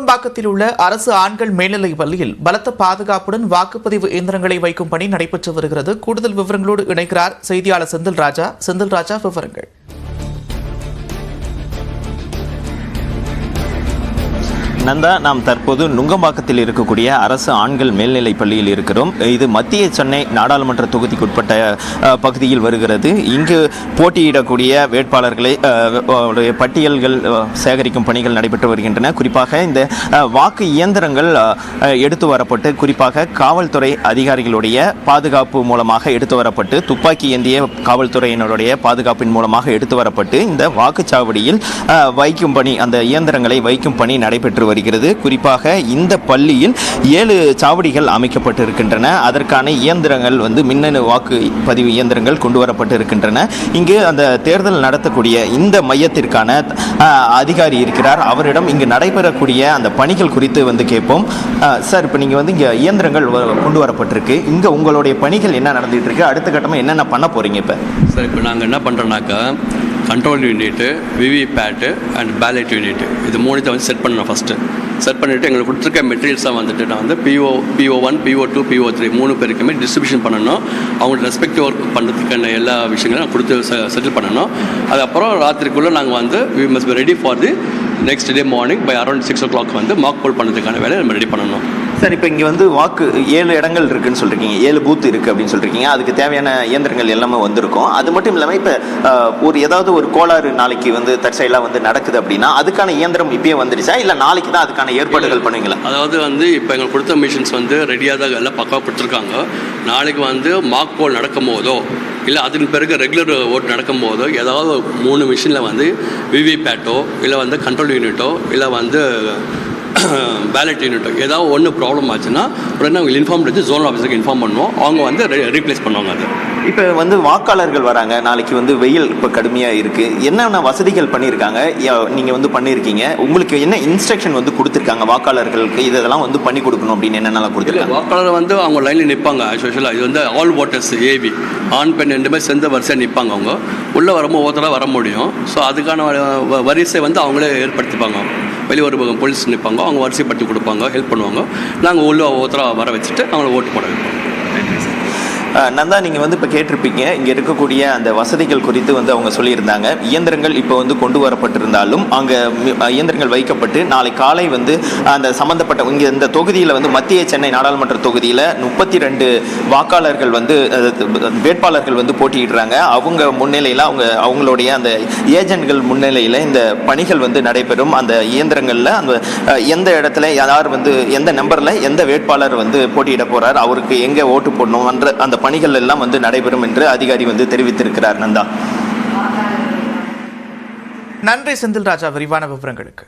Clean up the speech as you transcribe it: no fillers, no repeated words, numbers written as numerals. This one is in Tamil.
நுங்கம்பாக்கத்தில் உள்ள அரசு ஆண்கள் மேல்நிலைப் பள்ளியில் பலத்த பாதுகாப்புடன் வாக்குப்பதிவு இயந்திரங்களை வைக்கும் பணி நடைபெற்று வருகிறது. கூடுதல் விவரங்களோடு இணைக்கிறார் செய்தியாளர் செந்தில் ராஜா. விவரங்கள். நந்தா, நாம் தற்போது நுங்கம்பாக்கத்தில் இருக்கக்கூடிய அரசு ஆண்கள் மேல்நிலைப் பள்ளியில் இருக்கிறோம். இது மத்திய சென்னை நாடாளுமன்ற தொகுதிக்குட்பட்ட பகுதியில் வருகிறது. இங்கு போட்டியிடக்கூடிய வேட்பாளர்களை பட்டியல்கள் சேகரிக்கும் பணிகள் நடைபெற்று வருகின்றன. குறிப்பாக இந்த வாக்கு இயந்திரங்கள் எடுத்து வரப்பட்டு, குறிப்பாக காவல்துறை அதிகாரிகளுடைய பாதுகாப்பு மூலமாக எடுத்து வரப்பட்டு, துப்பாக்கி ஏந்திய காவல்துறையினருடைய பாதுகாப்பின் மூலமாக எடுத்து வரப்பட்டு இந்த வாக்குச்சாவடியில் வைக்கும் பணி, அந்த இயந்திரங்களை வைக்கும் பணி நடைபெற்று வருகிறது. குறிப்பாக இந்த பள்ளியில் 7 சாவடிகள் அமைக்கப்பட்டிருக்கின்றன. அதற்கான இயந்திரங்கள் மின்னணு வாக்கு பதிவு இயந்திரங்கள் கொண்டு வரப்பட்டிருக்கின்றன. இங்கு அந்த தேர்தல் நடத்தக்கூடிய இந்த மையத்திற்கான அதிகாரி இருக்கிறார். அவரிடம் இங்கு நடைபெறக்கூடிய அந்த பணிகள் குறித்து கேட்போம். சார், இப்போ நீங்கள் இங்கே இயந்திரங்கள் கொண்டு வரப்பட்டிருக்கு. இங்கே உங்களுடைய பணிகள் என்ன நடந்துகிட்டு இருக்கு? அடுத்த கட்டமாக என்னென்ன பண்ண போகிறீங்க? இப்போ சார், இப்போ நாங்கள் என்ன பண்ணுறோன்னாக்கா, control unit, VVPAT and ballot unit, இது 3 செட் பண்ணணும். ஃபஸ்ட்டு செட் பண்ணிவிட்டு எங்களுக்கு கொடுத்துருக்க மெட்டீரியல்ஸாக நான் PO1, PO2, PO3 3 பேருக்குமே டிஸ்ட்ரிபியூஷன் பண்ணணும். அவங்களுக்கு ரெஸ்பெக்டிவ் ஒர்க் பண்ணுறதுக்கான எல்லா விஷயங்களும் நான் கொடுத்து செட்டில் பண்ணணும். அதுக்கப்புறம் ராத்திரிக்குள்ளே நாங்கள் we must be ready for the next day morning by around 6 o'clock mock poll பண்ணுறதுக்கான வேலையை நம்ம ரெடி பண்ணணும். சார், இப்போ இங்கே வாக்கு 7 இடங்கள் இருக்குதுன்னு சொல்லியிருக்கீங்க, 7 பூத் இருக்குது அப்படின்னு சொல்லியிருக்கீங்க. அதுக்கு தேவையான இயந்திரங்கள் எல்லாமே வந்திருக்கும். அது மட்டும் இல்லாமல் இப்போ ஏதாவது ஒரு கோளாறு நாளைக்கு தற்செயலாக நடக்குது அப்படின்னா அதுக்கான இயந்திரம் இப்பயே வந்துடுச்சா, இல்லை நாளைக்கு தான் அதுக்கான ஏற்பாடுகள் பண்ணுவீங்களா? அதாவது இப்போ எங்களுக்கு கொடுத்த மிஷின்ஸ் ரெடியாக தான் எல்லாம் பக்காவாக கொடுத்துருக்காங்க. நாளைக்கு மார்க் போல் நடக்கும் போதோ இல்லை அதன் பிறகு ரெகுலர் ஓட்டு நடக்கும் போதோ ஏதாவது 3 மிஷினில் விவிபேட்டோ இல்லை கண்ட்ரோல் யூனிட்டோ இல்லை பேலட் யூனிட்டோ ஏதாவது ஒன்று ப்ராப்ளம் ஆச்சுன்னா உடனே அவங்க இன்ஃபார்ம் பண்ணி ஜோனல் ஆஃபீஸருக்கு இன்ஃபார்ம் பண்ணுவோம். அவங்க ரீப்ளேஸ் பண்ணுவாங்க. அது இப்போ வாக்காளர்கள் வராங்க. நாளைக்கு வெயில் இப்போ கடுமையாக இருக்குது. என்னென்ன வசதிகள் பண்ணியிருக்காங்க, நீங்கள் பண்ணியிருக்கீங்க? உங்களுக்கு என்ன இன்ஸ்ட்ரக்ஷன் கொடுத்துருக்காங்க வாக்காளர்களுக்கு? இதெல்லாம் பண்ணி கொடுக்கணும் அப்படின்னு என்னென்னலாம் கொடுத்துருக்காங்க? வாக்காளர் அவங்க லைனில் நிற்பாங்க. ஆக்சுவலாக இது ஆல் ஓட்டர்ஸ் ஏவி ஆண் பெண் 2 பேர் சேர்ந்த வரிசையாக நிற்பாங்க. அவங்க உள்ளே வரும்போது ஒவ்வொருத்தராக வர முடியும். ஸோ அதுக்கான வரிசை அவங்களே ஏற்படுத்திப்பாங்க. வெளியே ஒரு போலீஸ் நிற்பாங்க. அவங்க வரிசைப்படுத்தி கொடுப்பாங்க, ஹெல்ப் பண்ணுவாங்க. நாங்கள் உள்ள ஒவ்வொருத்தராக வர வச்சுட்டு அவங்கள ஓட்டு போட வைப்போம். நந்தா, நீங்கள் இப்போ கேட்டிருப்பீங்க இங்கே இருக்கக்கூடிய அந்த வசதிகள் குறித்து அவங்க சொல்லியிருந்தாங்க. இயந்திரங்கள் இப்போ கொண்டு வரப்பட்டிருந்தாலும் அங்கே இயந்திரங்கள் வைக்கப்பட்டு நாளை காலை அந்த சம்மந்தப்பட்ட இங்கே இந்த தொகுதியில் மத்திய சென்னை நாடாளுமன்ற தொகுதியில் 32 வாக்காளர்கள் வேட்பாளர்கள் போட்டியிடுறாங்க. அவங்க முன்னிலையில் அவங்களுடைய அந்த ஏஜென்ட்கள் முன்னிலையில் இந்த பணிகள் நடைபெறும். அந்த இயந்திரங்களில் அந்த எந்த இடத்துல யார் எந்த நம்பரில் எந்த வேட்பாளர் போட்டியிட போகிறார், அவருக்கு எங்கே ஓட்டு போடணும் என்ற அந்த பணிகள் எல்லாம் நடைபெறும் என்று அதிகாரி தெரிவித்திருக்கிறார். நந்தா, நன்றி செந்தில் ராஜா, விரிவான விவரங்களுக்கு.